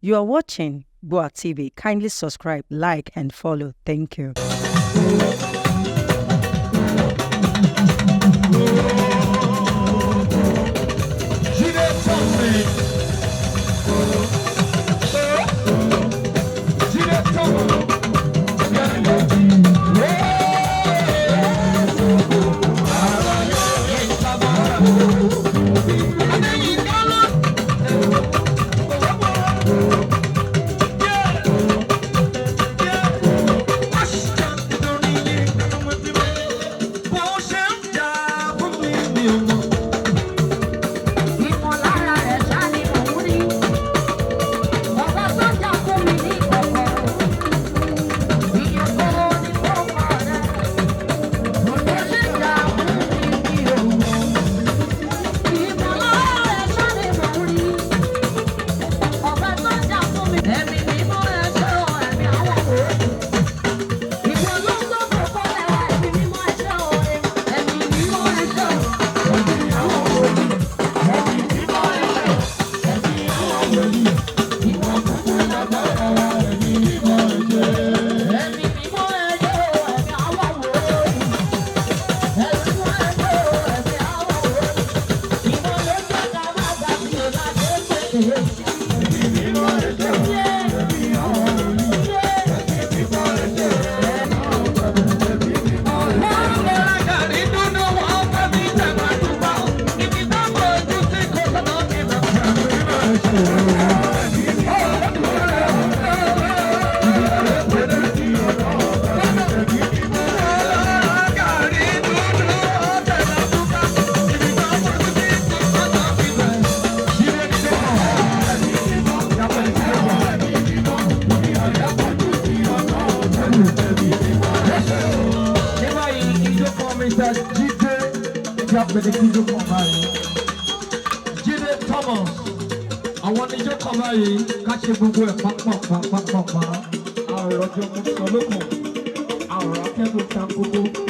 You are watching Boa TV. Kindly subscribe, like, and follow. Thank you. Jide Thomas, I want you to come here. Catch a book with Papa. Our Roger Musoloko, our Rocket with Tampuku.